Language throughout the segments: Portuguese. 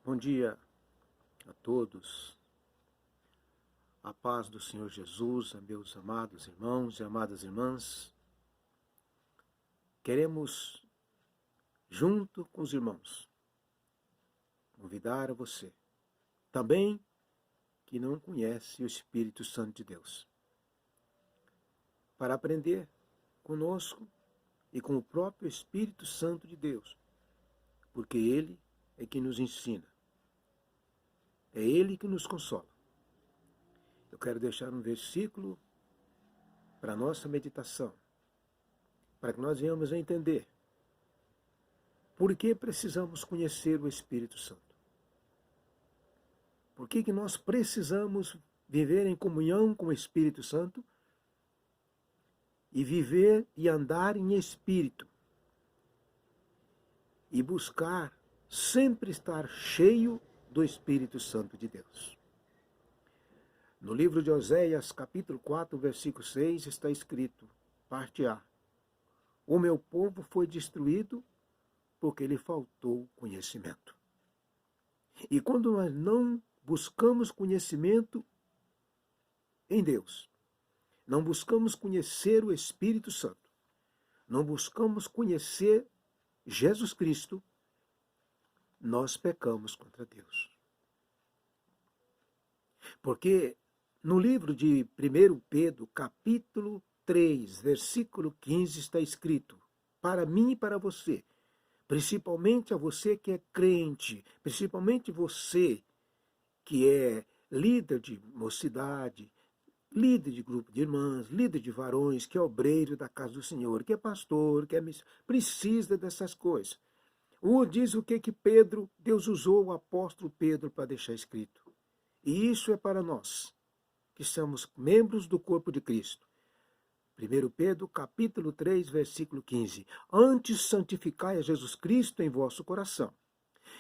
Bom dia a todos. A paz do Senhor Jesus, a meus amados irmãos e amadas irmãs. Queremos, junto com os irmãos, convidar a você, também que não conhece o Espírito Santo de Deus, para aprender conosco e com o próprio Espírito Santo de Deus, porque Ele é que nos ensina, é Ele que nos consola. Eu quero deixar um versículo para a nossa meditação, para que nós venhamos a entender por que precisamos conhecer o Espírito Santo. Por que nós precisamos viver em comunhão com o Espírito Santo e viver e andar em Espírito e buscar sempre estar cheio do Espírito Santo de Deus. No livro de Oséias, capítulo 4, versículo 6, está escrito, parte A: o meu povo foi destruído porque lhe faltou conhecimento. E quando nós não buscamos conhecimento em Deus, não buscamos conhecer o Espírito Santo, não buscamos conhecer Jesus Cristo, nós pecamos contra Deus. Porque no livro de 1 Pedro, capítulo 3, versículo 15, está escrito, para mim e para você, principalmente a você que é crente, principalmente você que é líder de mocidade, líder de grupo de irmãs, líder de varões, que é obreiro da casa do Senhor, que é pastor, que é precisa dessas coisas. Diz o que Pedro, Deus usou o apóstolo Pedro para deixar escrito. E isso é para nós, que somos membros do corpo de Cristo. 1 Pedro, capítulo 3, versículo 15. Antes santificai a Jesus Cristo em vosso coração,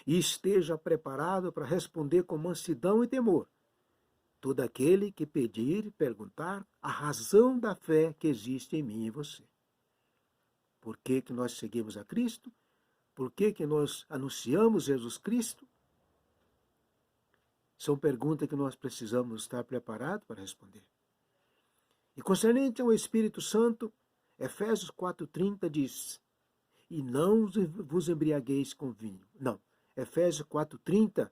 e esteja preparado para responder com mansidão e temor todo aquele que pedir e perguntar a razão da fé que existe em mim e você. Por que nós seguimos a Cristo? Por que nós anunciamos Jesus Cristo? São perguntas que nós precisamos estar preparados para responder. E concernente ao Espírito Santo, Efésios 4,30 diz, e não vos embriagueis com vinho. Não, Efésios 4,30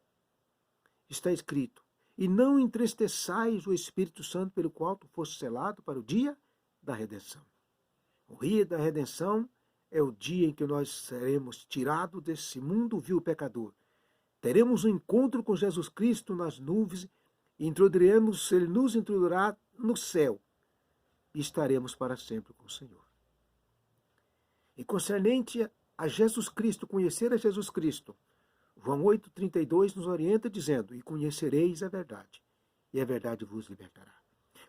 está escrito, e não entristeçais o Espírito Santo pelo qual tu foste selado para o dia da redenção. O dia da redenção é o dia em que nós seremos tirados desse mundo vil pecador. Teremos um encontro com Jesus Cristo nas nuvens e ele nos introduzirá no céu e estaremos para sempre com o Senhor. E concernente a Jesus Cristo, conhecer a Jesus Cristo, João 8,32 nos orienta dizendo, e conhecereis a verdade, e a verdade vos libertará.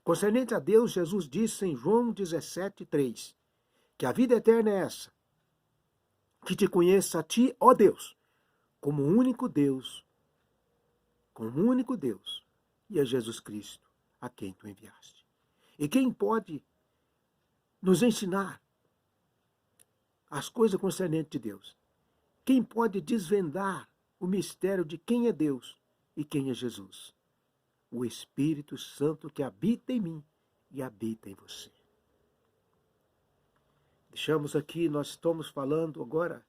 Concernente a Deus, Jesus disse em João 17,3, que a vida eterna é essa, que te conheça a ti, ó Deus, como único Deus, e a Jesus Cristo, a quem tu enviaste. E quem pode nos ensinar as coisas concernentes de Deus? Quem pode desvendar o mistério de quem é Deus e quem é Jesus? O Espírito Santo que habita em mim e habita em você. Deixamos aqui, nós estamos falando agora,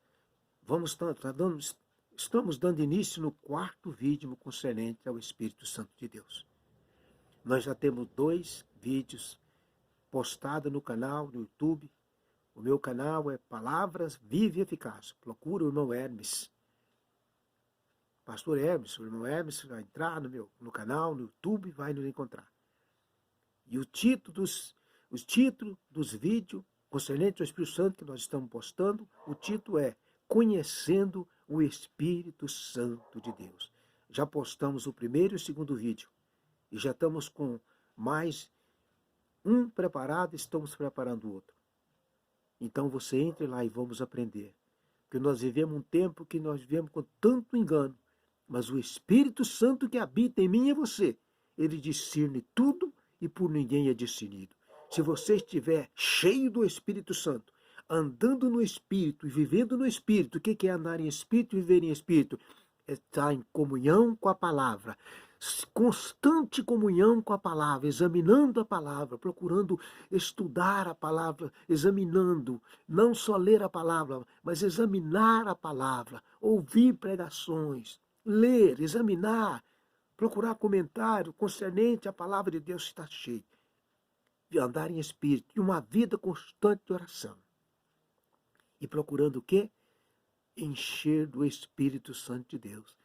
estamos dando início no 4º vídeo concernente ao Espírito Santo de Deus. Nós já temos 2 vídeos postados no canal do YouTube. O meu canal é Palavras Vive e Eficaz. Procura o irmão Hermes. Pastor Hermes, o irmão Hermes vai entrar no canal, no YouTube, vai nos encontrar. E os títulos dos vídeos concernentes ao Espírito Santo que nós estamos postando, o título é Conhecendo o Espírito Santo de Deus. Já postamos o 1º e o 2º vídeo. E já estamos com mais um preparado, estamos preparando o outro. Então você entre lá e vamos aprender. Porque nós vivemos um tempo que nós vivemos com tanto engano. Mas o Espírito Santo que habita em mim e em você, ele discerne tudo e por ninguém é discernido. Se você estiver cheio do Espírito Santo, andando no Espírito e vivendo no Espírito, o que é andar em Espírito e viver em Espírito? estar em comunhão com a palavra, constante comunhão com a palavra, examinando a palavra, procurando estudar a palavra, examinando, não só ler a palavra, mas examinar a palavra, ouvir pregações, ler, examinar, procurar comentário concernente à palavra de Deus, está cheio. De andar em espírito, e uma vida constante de oração. E procurando o quê? Encher do Espírito Santo de Deus.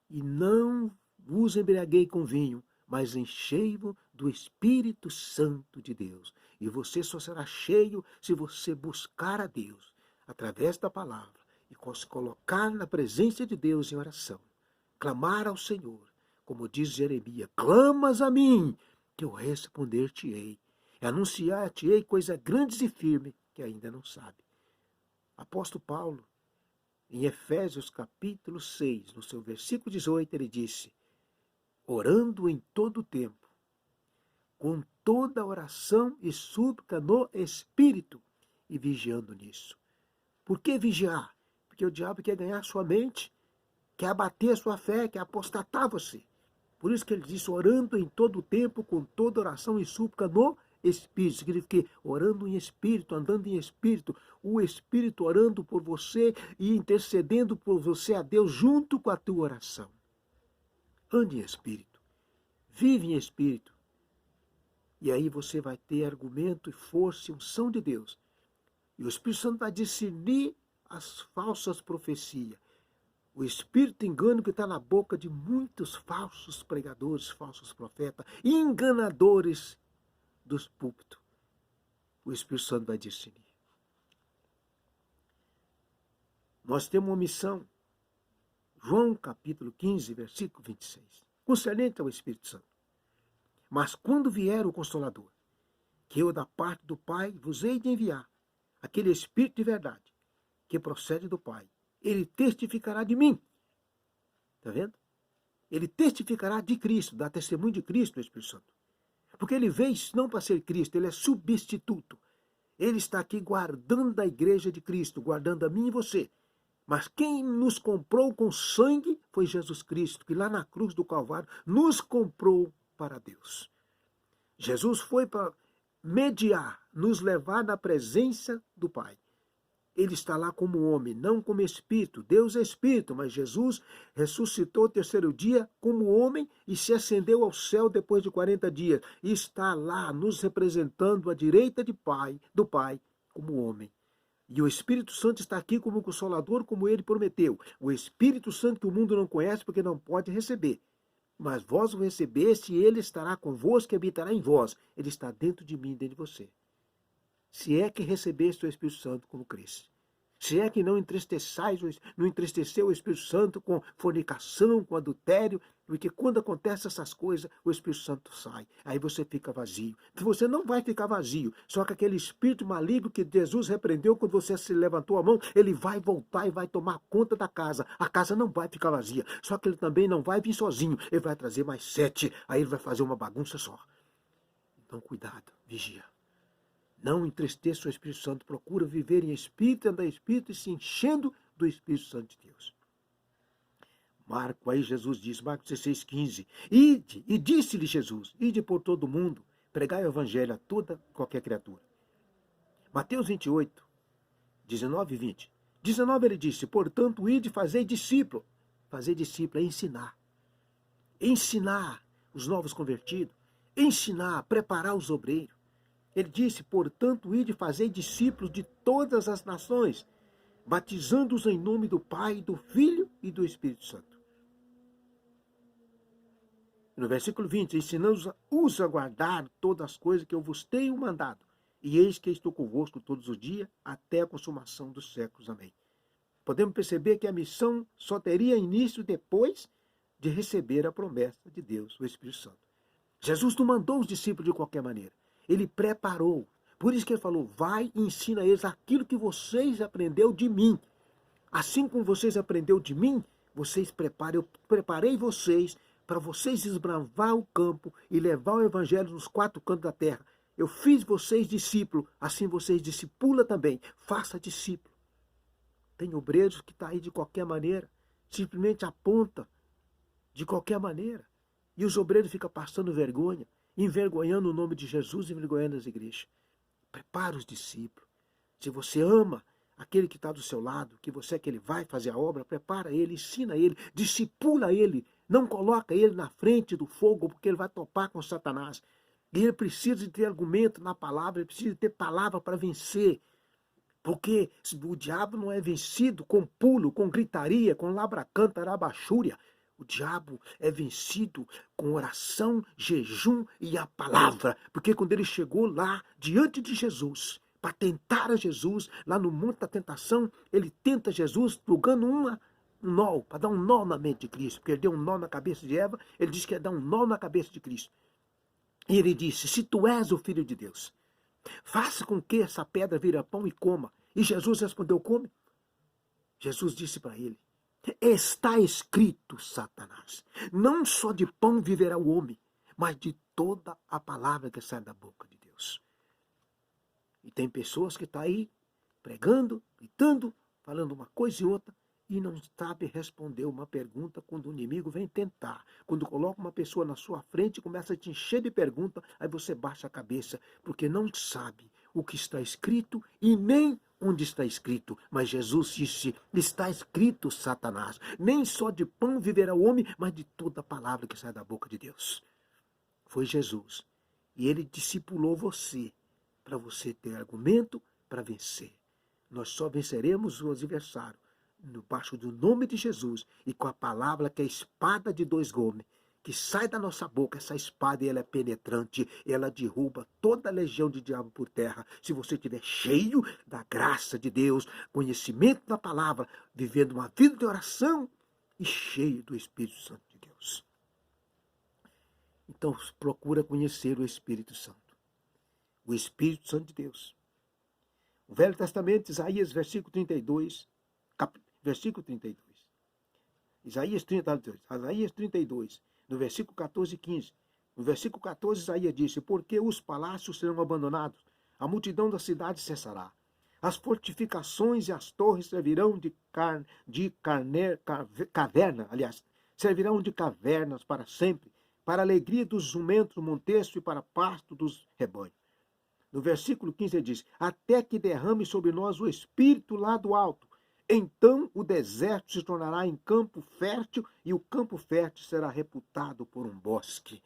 E não vos embriaguei com vinho, mas enchei-vos do Espírito Santo de Deus. E você só será cheio se você buscar a Deus, através da palavra, e se colocar na presença de Deus em oração. Clamar ao Senhor, como diz Jeremias, clamas a mim, que eu responder-te-ei. E anunciar-te-ei coisas grandes e firmes que ainda não sabe. Apóstolo Paulo, em Efésios capítulo 6, no seu versículo 18, ele disse, orando em todo o tempo, com toda oração e súplica no Espírito, e vigiando nisso. Por que vigiar? Porque o diabo quer ganhar sua mente, quer abater a sua fé, quer apostatar você. Por isso que ele disse, orando em todo o tempo, com toda oração e súplica no Espírito. Significa que orando em Espírito, andando em Espírito, o Espírito orando por você e intercedendo por você a Deus junto com a tua oração. Ande em Espírito, vive em Espírito. E aí você vai ter argumento e força e unção de Deus. E o Espírito Santo vai discernir as falsas profecias. O espírito engano que está na boca de muitos falsos pregadores, falsos profetas, enganadores dos púlpitos. O Espírito Santo vai discernir. Nós temos uma missão. João capítulo 15, versículo 26. Concernente ao Espírito Santo. Mas quando vier o Consolador, que eu da parte do Pai vos hei de enviar, aquele Espírito de verdade, que procede do Pai, ele testificará de mim. Está vendo? Ele testificará de Cristo, dá testemunho de Cristo, o Espírito Santo. Porque ele veio não para ser Cristo, ele é substituto. Ele está aqui guardando a igreja de Cristo, guardando a mim e você. Mas quem nos comprou com sangue foi Jesus Cristo, que lá na cruz do Calvário nos comprou para Deus. Jesus foi para mediar, nos levar na presença do Pai. Ele está lá como homem, não como espírito. Deus é espírito, mas Jesus ressuscitou o terceiro dia como homem e se ascendeu ao céu depois de 40 dias. E está lá nos representando à direita do Pai como homem. E o Espírito Santo está aqui como Consolador, como ele prometeu. O Espírito Santo que o mundo não conhece porque não pode receber. Mas vós o recebeste e ele estará convosco e habitará em vós. Ele está dentro de mim, dentro de você. Se é que recebeste o Espírito Santo como cresce. Se é que não entristeceu o Espírito Santo com fornicação, com adultério, porque quando acontecem essas coisas, o Espírito Santo sai. Aí você fica vazio. Você não vai ficar vazio, só que aquele espírito maligno que Jesus repreendeu quando você se levantou a mão, ele vai voltar e vai tomar conta da casa. A casa não vai ficar vazia, só que ele também não vai vir sozinho. Ele vai trazer mais 7, aí ele vai fazer uma bagunça só. Então cuidado, vigia. Não entristeça o Espírito Santo, procura viver em Espírito, andar em Espírito e se enchendo do Espírito Santo de Deus. Marco, aí Jesus diz, Marcos 16:15, ide, e disse-lhe Jesus, ide por todo o mundo, pregai o evangelho a toda qualquer criatura. Mateus 28, 19 e 20. 19 ele disse, portanto, ide e fazei discípulo. Fazer discípulo é ensinar. Ensinar os novos convertidos, ensinar, preparar os obreiros. Ele disse, portanto, ide e fazei discípulos de todas as nações, batizando-os em nome do Pai, do Filho e do Espírito Santo. No versículo 20, ensinando-os a guardar todas as coisas que eu vos tenho mandado. E eis que estou convosco todos os dias, até a consumação dos séculos. Amém. Podemos perceber que a missão só teria início depois de receber a promessa de Deus, o Espírito Santo. Jesus não mandou os discípulos de qualquer maneira. Ele preparou. Por isso que ele falou, vai e ensina eles aquilo que vocês aprenderam de mim. Assim como vocês aprenderam de mim, vocês preparem. Eu preparei vocês para vocês esbravar o campo e levar o evangelho nos 4 cantos da terra. Eu fiz vocês discípulos, assim vocês discipula também. Faça discípulo. Tem obreiros que estão aí de qualquer maneira, simplesmente aponta de qualquer maneira. E os obreiros ficam passando vergonha, envergonhando o nome de Jesus, envergonhando as igrejas. Prepara os discípulos. Se você ama aquele que está do seu lado, que você é que ele vai fazer a obra, prepara ele, ensina ele, discipula ele, não coloca ele na frente do fogo, porque ele vai topar com Satanás. E ele precisa de ter argumento na palavra, ele precisa de ter palavra para vencer. Porque o diabo não é vencido com pulo, com gritaria, com labracanta, arabaxúria. O diabo é vencido com oração, jejum e a palavra. Porque quando ele chegou lá diante de Jesus, para tentar a Jesus, lá no monte da tentação, ele tenta Jesus plugando um nó, para dar um nó na mente de Cristo. Porque ele deu um nó na cabeça de Eva, ele disse que ia dar um nó na cabeça de Cristo. E ele disse, se tu és o Filho de Deus, faça com que essa pedra vire pão e coma. E Jesus respondeu, come. Jesus disse para ele, está escrito, Satanás, não só de pão viverá o homem, mas de toda a palavra que sai da boca de Deus. E tem pessoas que estão aí pregando, gritando, falando uma coisa e outra, e não sabe responder uma pergunta quando o inimigo vem tentar. Quando coloca uma pessoa na sua frente e começa a te encher de perguntas, aí você baixa a cabeça, porque não sabe o que está escrito e nem onde está escrito. Mas Jesus disse, está escrito, Satanás, nem só de pão viverá o homem, mas de toda a palavra que sai da boca de Deus. Foi Jesus. E ele discipulou você, para você ter argumento para vencer. Nós só venceremos o adversário debaixo do nome de Jesus e com a palavra que é a espada de dois gumes, que sai da nossa boca. Essa espada, ela é penetrante, ela derruba toda a legião de diabo por terra. Se você estiver cheio da graça de Deus, conhecimento da palavra, vivendo uma vida de oração e cheio do Espírito Santo de Deus. Então, procura conhecer o Espírito Santo. O Espírito Santo de Deus. O Velho Testamento, Isaías, versículo 32, versículo 32. Isaías 32, no versículo 14 e 15. No versículo 14, Isaías disse, porque os palácios serão abandonados, a multidão da cidade cessará. As fortificações e as torres servirão servirão de cavernas para sempre, para a alegria dos jumentos do monteço e para pasto dos rebanhos. No versículo 15 ele diz, até que derrame sobre nós o Espírito lá do alto. Então o deserto se tornará em campo fértil e o campo fértil será reputado por um bosque.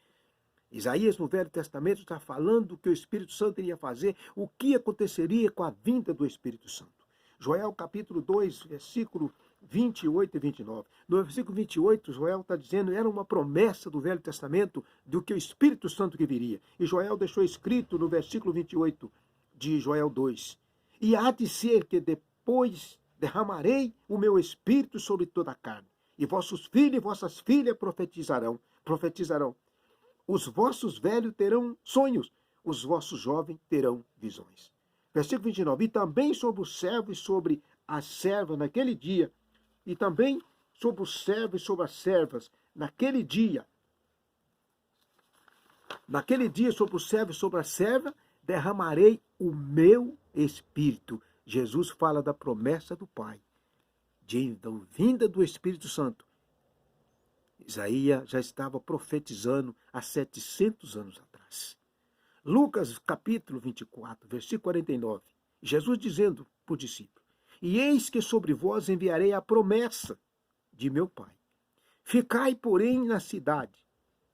Isaías, no Velho Testamento, está falando que o Espírito Santo iria fazer, o que aconteceria com a vinda do Espírito Santo. Joel, capítulo 2, versículo 28 e 29. No versículo 28, Joel está dizendo, era uma promessa do Velho Testamento do que o Espírito Santo que viria. E Joel deixou escrito no versículo 28 de Joel 2. E há de ser que depois derramarei o meu Espírito sobre toda a carne. E vossos filhos e vossas filhas profetizarão. Os vossos velhos terão sonhos, os vossos jovens terão visões. Versículo 29. E também sobre os servos e sobre as servas naquele dia, e também sobre os servos e sobre as servas naquele dia, sobre os servos e sobre a serva, derramarei o meu Espírito. Jesus fala da promessa do Pai, da vinda do Espírito Santo. Isaías já estava profetizando há 700 anos atrás. Lucas, capítulo 24, versículo 49. Jesus dizendo para o discípulo, e eis que sobre vós enviarei a promessa de meu Pai. Ficai, porém, na cidade,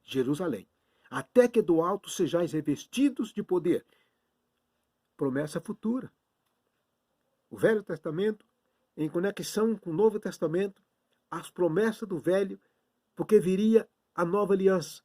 Jerusalém, até que do alto sejais revestidos de poder. Promessa futura. O Velho Testamento, em conexão com o Novo Testamento, as promessas do Velho, porque viria a nova aliança.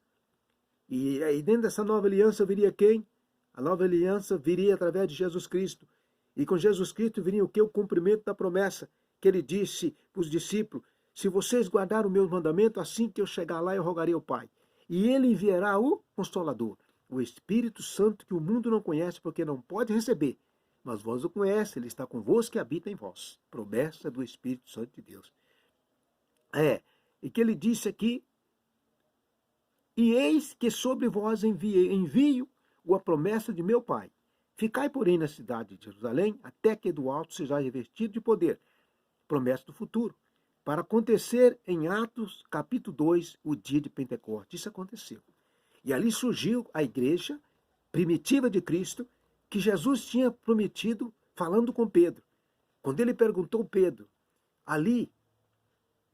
E dentro dessa nova aliança viria quem? A nova aliança viria através de Jesus Cristo. E com Jesus Cristo viria o que? O cumprimento da promessa que ele disse para os discípulos, se vocês guardarem o meu mandamento, assim que eu chegar lá eu rogarei ao Pai. E ele enviará o Consolador, o Espírito Santo que o mundo não conhece porque não pode receber. Mas vós o conhece, ele está convosco e habita em vós. Promessa do Espírito Santo de Deus. E que ele disse aqui, e eis que sobre vós envio a promessa de meu Pai. Ficai, porém, na cidade de Jerusalém, até que do alto sejais revestido de poder. Promessa do futuro. para acontecer em Atos capítulo 2, o dia de Pentecostes. Isso aconteceu. E ali surgiu a igreja primitiva de Cristo, que Jesus tinha prometido falando com Pedro. Quando ele perguntou Pedro, ali,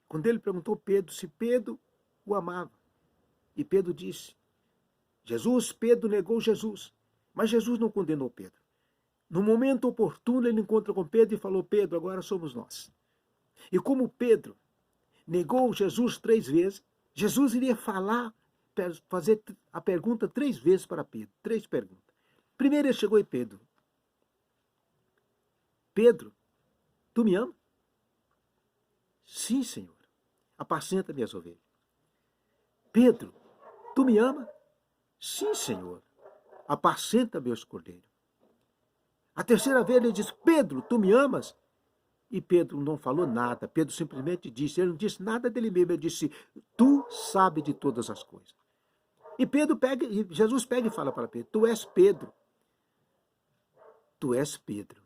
quando ele perguntou Pedro se Pedro o amava. E Pedro disse, Pedro negou Jesus. Mas Jesus não condenou Pedro. No momento oportuno, ele encontra com Pedro e falou, Pedro, agora somos nós. E como Pedro negou Jesus 3 vezes, Jesus iria fazer a pergunta 3 vezes para Pedro. 3 perguntas. Primeiro ele chegou e Pedro, tu me ama? Sim, Senhor. Apacenta minhas ovelhas. Pedro, tu me ama? Sim, Senhor. Apacenta meus cordeiros. A terceira vez ele diz, Pedro, tu me amas? E Pedro não falou nada. Pedro simplesmente disse, ele não disse nada dele mesmo, ele disse, tu sabes de todas as coisas. E Jesus pega e fala para Pedro, tu és Pedro. Tu és Pedro.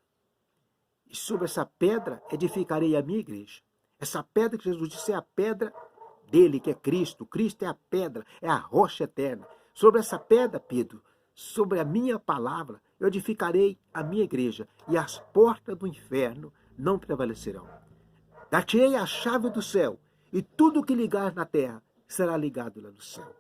E sobre essa pedra edificarei a minha igreja. Essa pedra que Jesus disse é a pedra dele, que é Cristo. Cristo é a pedra, é a rocha eterna. Sobre essa pedra, Pedro, sobre a minha palavra, eu edificarei a minha igreja, e as portas do inferno não prevalecerão. Dar-te-ei a chave do céu, e tudo que ligar na terra será ligado lá no céu.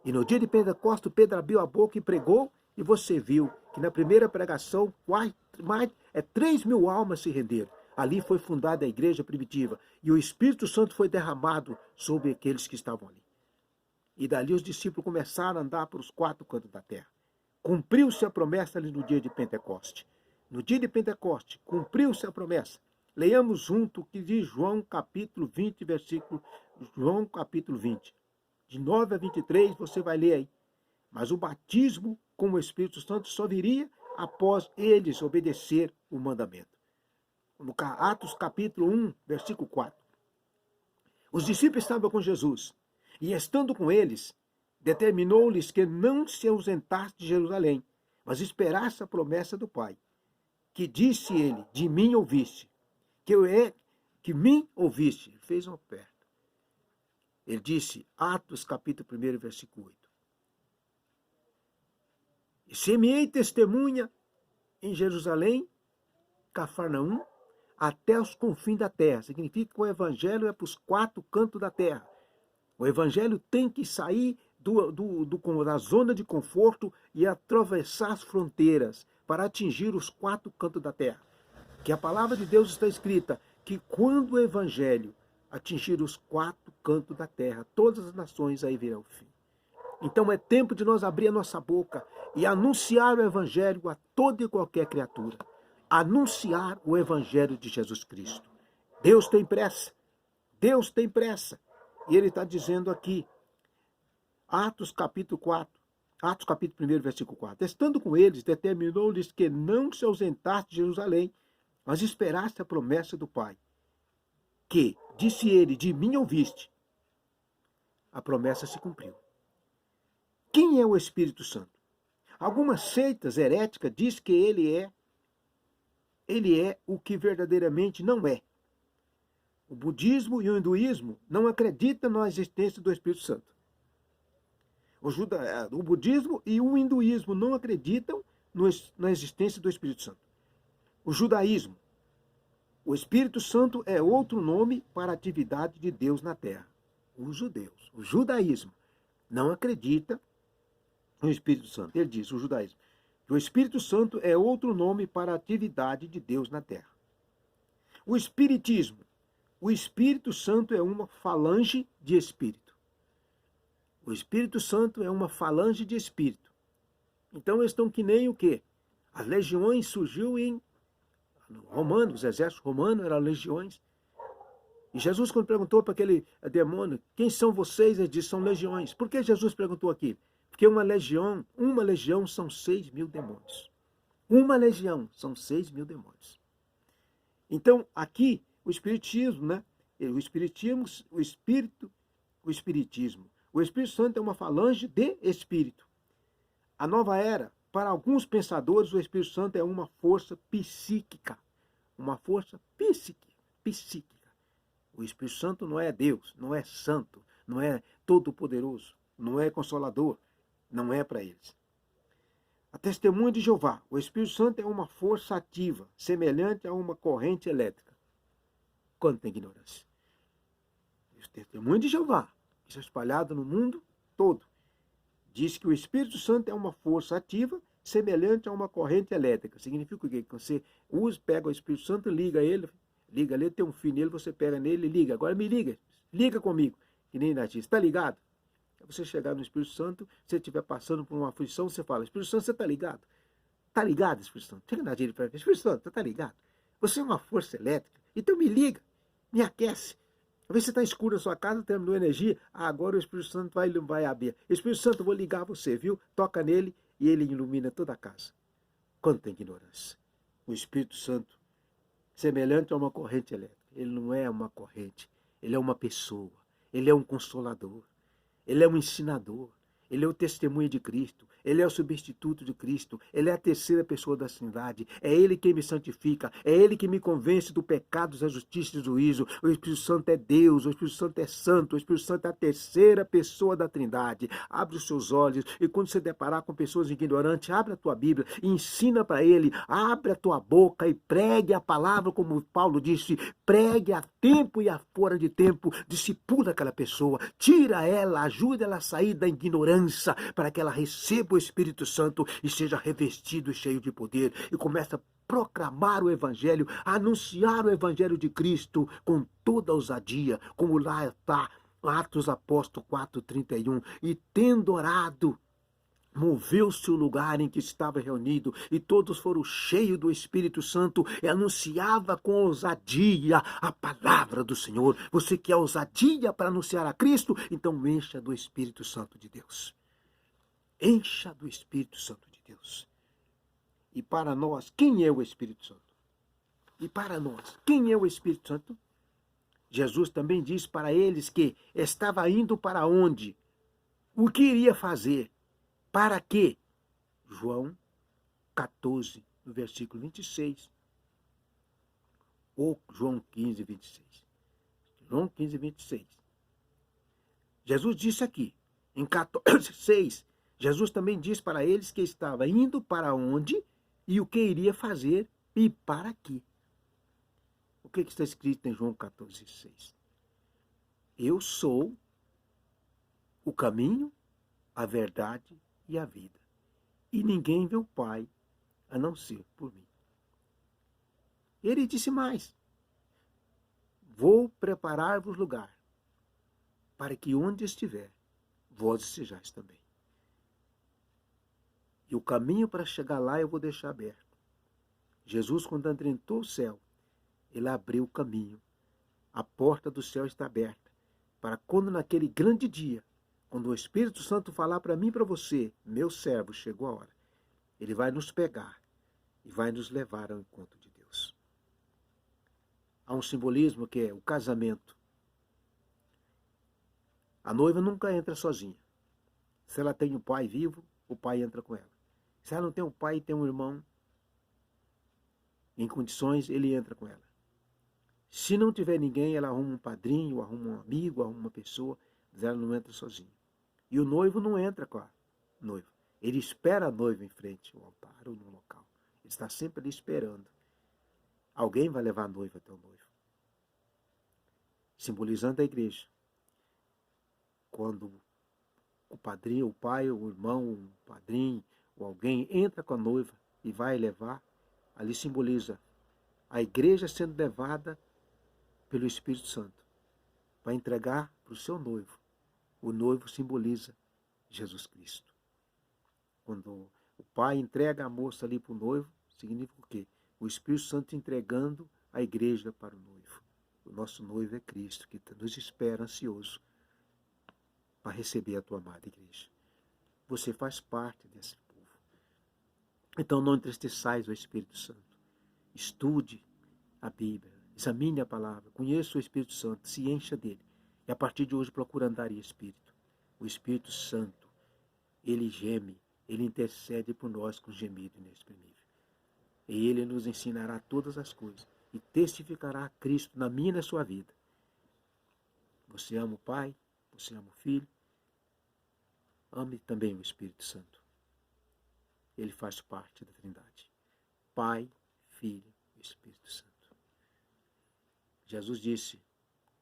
E no dia de Pentecostes, Pedro abriu a boca e pregou, e você viu que na primeira pregação, 3.000 almas se renderam. Ali foi fundada a igreja primitiva, e o Espírito Santo foi derramado sobre aqueles que estavam ali. E dali os discípulos começaram a andar para os 4 cantos da terra. Cumpriu-se a promessa ali no dia de Pentecostes. No dia de Pentecostes, cumpriu-se a promessa. Leiamos junto o que diz João capítulo 20, versículo João capítulo 20. De 9 a 23, você vai ler aí. Mas o batismo com o Espírito Santo só viria após eles obedecer o mandamento. No Atos capítulo 1, versículo 4. Os discípulos estavam com Jesus, e estando com eles, determinou-lhes que não se ausentasse de Jerusalém, mas esperasse a promessa do Pai. Que disse ele, de mim ouviste. Que mim ouviste. Ele fez uma oferta. Ele disse, Atos capítulo 1, versículo 8. E semeei testemunha em Jerusalém, Cafarnaum, até os confins da terra. Significa que o evangelho é para os 4 cantos da terra. O evangelho tem que sair da zona de conforto e atravessar as fronteiras para atingir os 4 cantos da terra. Que a palavra de Deus está escrita que quando o evangelho atingir os 4 cantos da terra, todas as nações aí virão o fim. Então é tempo de nós abrir a nossa boca e anunciar o evangelho a toda e qualquer criatura. Anunciar o evangelho de Jesus Cristo. Deus tem pressa. Deus tem pressa. E ele está dizendo aqui, Atos capítulo 1, versículo 4. Estando com eles, determinou-lhes que não se ausentasse de Jerusalém, mas esperasse a promessa do Pai. Que, disse ele, de mim ouviste. A promessa se cumpriu. Quem é o Espírito Santo? Algumas seitas heréticas dizem que ele é o que verdadeiramente não é. O budismo e o hinduísmo não acreditam na existência do Espírito Santo. O budismo e o hinduísmo não acreditam na existência do Espírito Santo. O judaísmo, o Espírito Santo é outro nome para a atividade de Deus na terra. Os judeus, o judaísmo, não acredita no Espírito Santo. Ele diz, o judaísmo, que o Espírito Santo é outro nome para a atividade de Deus na terra. O espiritismo, o Espírito Santo é uma falange de espírito. O Espírito Santo é uma falange de espírito. Então eles estão que nem o quê? As legiões surgiu em Romano, os exércitos romanos eram legiões. E Jesus, quando perguntou para aquele demônio, quem são vocês? Ele disse, são legiões. Por que Jesus perguntou aqui? Porque uma legião são 6.000 demônios. Uma legião são 6.000 demônios. Então, aqui, o espiritismo, né? O espiritismo. O Espírito Santo é uma falange de espírito. A nova era, para alguns pensadores, o Espírito Santo é uma força psíquica. Uma força psíquica. O Espírito Santo não é Deus, não é santo, não é todo-poderoso, não é consolador, não é para eles. A testemunha de Jeová, o Espírito Santo é uma força ativa, semelhante a uma corrente elétrica. Quanta ignorância. O testemunho de Jeová, isso é espalhado no mundo todo, diz que o Espírito Santo é uma força ativa, semelhante a uma corrente elétrica. Significa o quê? Que você pega o Espírito Santo, liga ele, tem um fio nele, você pega nele e liga. Agora me liga comigo. Que nem Nath, está ligado? Você chegar no Espírito Santo, se você estiver passando por uma aflição, você fala, Espírito Santo, você está ligado? Está ligado, Espírito Santo? Chega na gente para Espírito Santo, você está ligado? Você é uma força elétrica, então me liga, me aquece. Às vezes você está escuro na sua casa, terminou energia, agora o Espírito Santo vai abrir. Espírito Santo, eu vou ligar você, viu? Toca nele e ele ilumina toda a casa. Quanta ignorância. O Espírito Santo, semelhante a uma corrente elétrica. Ele não é uma corrente, ele é uma pessoa, ele é um consolador. Ele é um ensinador, ele é o testemunho de Cristo, ele é o substituto de Cristo, ele é a terceira pessoa da Trindade, é ele quem me santifica, é ele que me convence do pecado, da justiça e do juízo. O Espírito Santo é Deus, o Espírito Santo é santo, o Espírito Santo é a terceira pessoa da Trindade. Abre os seus olhos e quando você deparar com pessoas ignorantes, abre a tua Bíblia e ensina para ele, abre a tua boca e pregue a palavra, como Paulo disse, pregue a tempo e a fora de tempo, discipula aquela pessoa, tira ela, ajuda ela a sair da ignorância, para que ela receba o Espírito Santo e seja revestido e cheio de poder, e comece a proclamar o Evangelho, a anunciar o Evangelho de Cristo com toda ousadia, como lá está Atos Apóstolos 4:31, e tendo orado, moveu-se o lugar em que estava reunido e todos foram cheios do Espírito Santo e anunciava com ousadia a palavra do Senhor. Você quer ousadia para anunciar a Cristo? Então encha do Espírito Santo de Deus. Encha do Espírito Santo de Deus. E para nós, quem é o Espírito Santo? E para nós, quem é o Espírito Santo? Jesus também diz para eles que estava indo para onde? O que iria fazer? Para quê? João 14, no versículo 26. Ou João 15, 26. João 15, 26. Jesus disse aqui, em 14, 6, Jesus também diz para eles que estava indo para onde e o que iria fazer e para quê. O que está escrito em João 14, 6? Eu sou o caminho, a verdade e a vida. E ninguém vê o Pai a não ser por mim. Ele disse mais: vou preparar-vos lugar, para que onde estiver, vós estejais também. E o caminho para chegar lá eu vou deixar aberto. Jesus, quando entrou o céu, ele abriu o caminho. A porta do céu está aberta, para quando naquele grande dia, quando o Espírito Santo falar para mim e para você, meu servo, chegou a hora, ele vai nos pegar e vai nos levar ao encontro de Deus. Há um simbolismo que é o casamento. A noiva nunca entra sozinha. Se ela tem um pai vivo, o pai entra com ela. Se ela não tem um pai e tem um irmão em condições, ele entra com ela. Se não tiver ninguém, ela arruma um padrinho, arruma um amigo, arruma uma pessoa, mas ela não entra sozinha. E o noivo não entra com a noiva. Ele espera a noiva em frente ao altar ou no local. Ele está sempre ali esperando. Alguém vai levar a noiva até o noivo. Simbolizando a igreja. Quando o padrinho, o pai, o irmão, o padrinho, ou alguém entra com a noiva e vai levar, ali simboliza a igreja sendo levada pelo Espírito Santo para entregar para o seu noivo. O noivo simboliza Jesus Cristo. Quando o pai entrega a moça ali para o noivo, significa o quê? O Espírito Santo entregando a igreja para o noivo. O nosso noivo é Cristo, que nos espera ansioso para receber a tua amada igreja. Você faz parte desse povo. Então não entristeçais o Espírito Santo. Estude a Bíblia, examine a palavra, conheça o Espírito Santo, se encha dele. E a partir de hoje procura andar em Espírito. O Espírito Santo, ele geme, ele intercede por nós com gemido inexprimível. E ele nos ensinará todas as coisas e testificará a Cristo na minha e na sua vida. Você ama o Pai, você ama o Filho, ame também o Espírito Santo. Ele faz parte da Trindade. Pai, Filho e Espírito Santo. Jesus disse,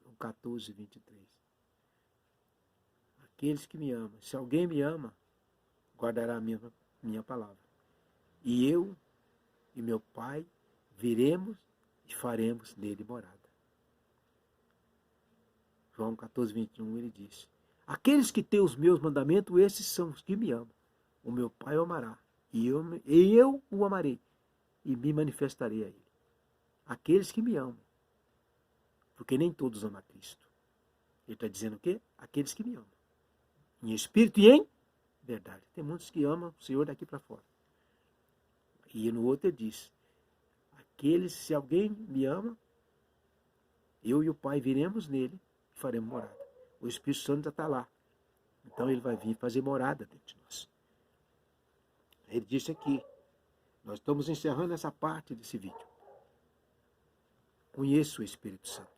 João 14, 23. Aqueles que me amam, se alguém me ama, guardará a minha palavra. E eu e meu Pai viremos e faremos nele morada. João 14, 21, ele disse, aqueles que têm os meus mandamentos, esses são os que me amam. O meu Pai o amará, e eu o amarei, e me manifestarei a ele. Aqueles que me amam, porque nem todos amam a Cristo. Ele está dizendo o quê? Aqueles que me amam. Em espírito e em verdade. Tem muitos que amam o Senhor daqui para fora. E no outro ele diz, aqueles, se alguém me ama, eu e o Pai viremos nele e faremos morada. O Espírito Santo já está lá. Então ele vai vir fazer morada dentro de nós. Ele disse aqui, nós estamos encerrando essa parte desse vídeo. Conheça o Espírito Santo.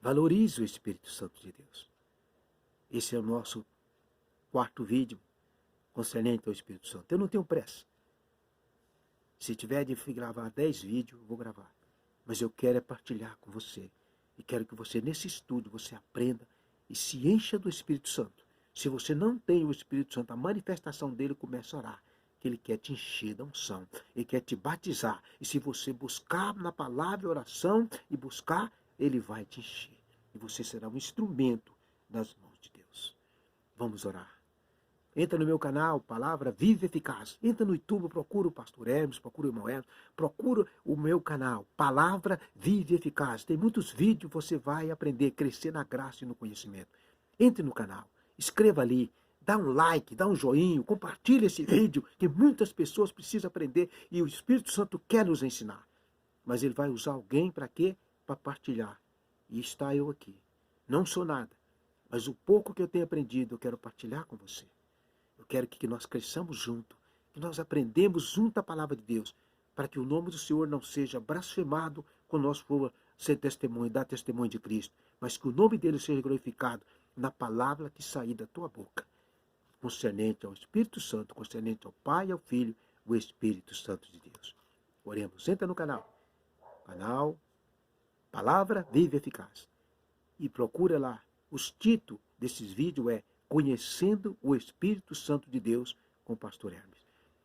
Valorize o Espírito Santo de Deus. Esse é o nosso quarto vídeo concernente ao Espírito Santo. Eu não tenho pressa. Se tiver de gravar 10 vídeos, eu vou gravar. Mas eu quero é partilhar com você. E quero que você, nesse estudo, você aprenda e se encha do Espírito Santo. Se você não tem o Espírito Santo, a manifestação dele, começa a orar. Que ele quer te encher da unção. Ele quer te batizar. E se você buscar na palavra e oração e buscar, ele vai te encher. E você será um instrumento nas mãos de Deus. Vamos orar. Entra no meu canal, Palavra Viva e Eficaz. Entra no YouTube, procura o Pastor Hermes, procura o irmão Hermes, procura o meu canal, Palavra Viva e Eficaz. Tem muitos vídeos, você vai aprender a crescer na graça e no conhecimento. Entre no canal, escreva ali, dá um like, dá um joinha, compartilhe esse vídeo, que muitas pessoas precisam aprender e o Espírito Santo quer nos ensinar. Mas ele vai usar alguém para quê? Para partilhar. E está eu aqui. Não sou nada, mas o pouco que eu tenho aprendido, eu quero partilhar com você. Eu quero que nós cresçamos junto, que nós aprendemos junto a palavra de Deus, para que o nome do Senhor não seja blasfemado quando nós for ser testemunho, dar testemunho de Cristo, mas que o nome dele seja glorificado na palavra que sair da tua boca, concernente ao Espírito Santo, concernente ao Pai e ao Filho, o Espírito Santo de Deus. Oremos, entra no canal Palavra Viva e Eficaz, e procura lá, os títulos desses vídeos é Conhecendo o Espírito Santo de Deus com o Pastor Hermes.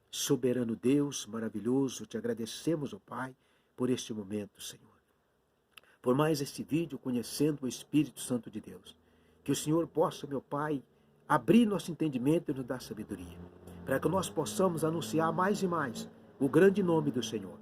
Soberano Deus, maravilhoso, te agradecemos, ó Pai, por este momento, Senhor. Por mais este vídeo, Conhecendo o Espírito Santo de Deus. Que o Senhor possa, meu Pai, abrir nosso entendimento e nos dar sabedoria, para que nós possamos anunciar mais e mais o grande nome do Senhor.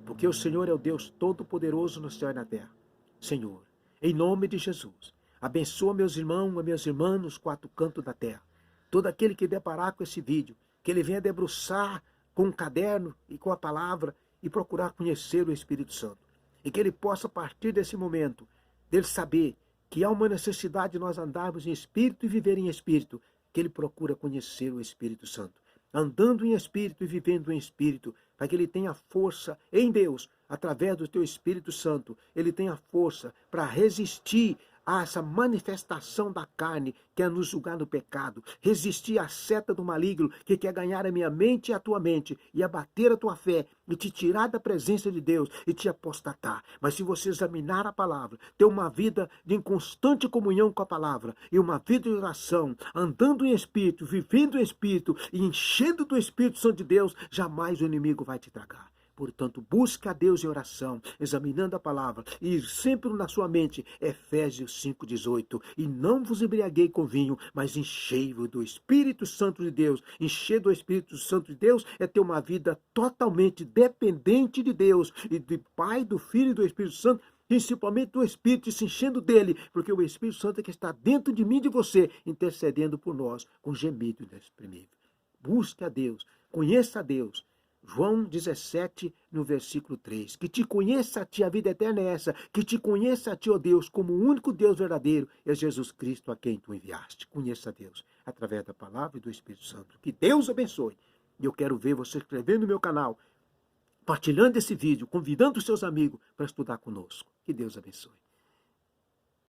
Porque o Senhor é o Deus Todo-Poderoso no céu e na terra. Senhor, em nome de Jesus, abençoa meus irmãos e minhas irmãs nos quatro cantos da terra. Todo aquele que deparar com esse vídeo, que ele venha debruçar com um caderno e com a palavra e procurar conhecer o Espírito Santo. E que ele possa, a partir desse momento, dele saber que há uma necessidade de nós andarmos em espírito e viver em espírito, que ele procura conhecer o Espírito Santo. Andando em espírito e vivendo em espírito, para que ele tenha força em Deus, através do teu Espírito Santo, ele tenha força para resistir a essa manifestação da carne que é nos julgar no pecado, resistir à seta do maligno que quer ganhar a minha mente e a tua mente e abater a tua fé e te tirar da presença de Deus e te apostatar. Mas se você examinar a palavra, ter uma vida de constante comunhão com a palavra e uma vida de oração, andando em espírito, vivendo em espírito e enchendo do Espírito Santo de Deus, jamais o inimigo vai te tragar. Portanto, busque a Deus em oração, examinando a palavra, e sempre na sua mente, Efésios 5,18. E não vos embriaguei com vinho, mas enchei-vos do Espírito Santo de Deus. Encher do Espírito Santo de Deus é ter uma vida totalmente dependente de Deus, e do Pai, do Filho e do Espírito Santo, principalmente do Espírito, e se enchendo dele, porque o Espírito Santo é que está dentro de mim e de você, intercedendo por nós, com gemido inexprimível. Busque a Deus, conheça a Deus. João 17, no versículo 3. Que te conheça a ti, a vida eterna é essa, que te conheça a ti, ó Deus, como o único Deus verdadeiro, é Jesus Cristo a quem tu enviaste. Conheça a Deus, através da palavra e do Espírito Santo. Que Deus abençoe. E eu quero ver você inscrevendo no meu canal, partilhando esse vídeo, convidando os seus amigos para estudar conosco. Que Deus abençoe.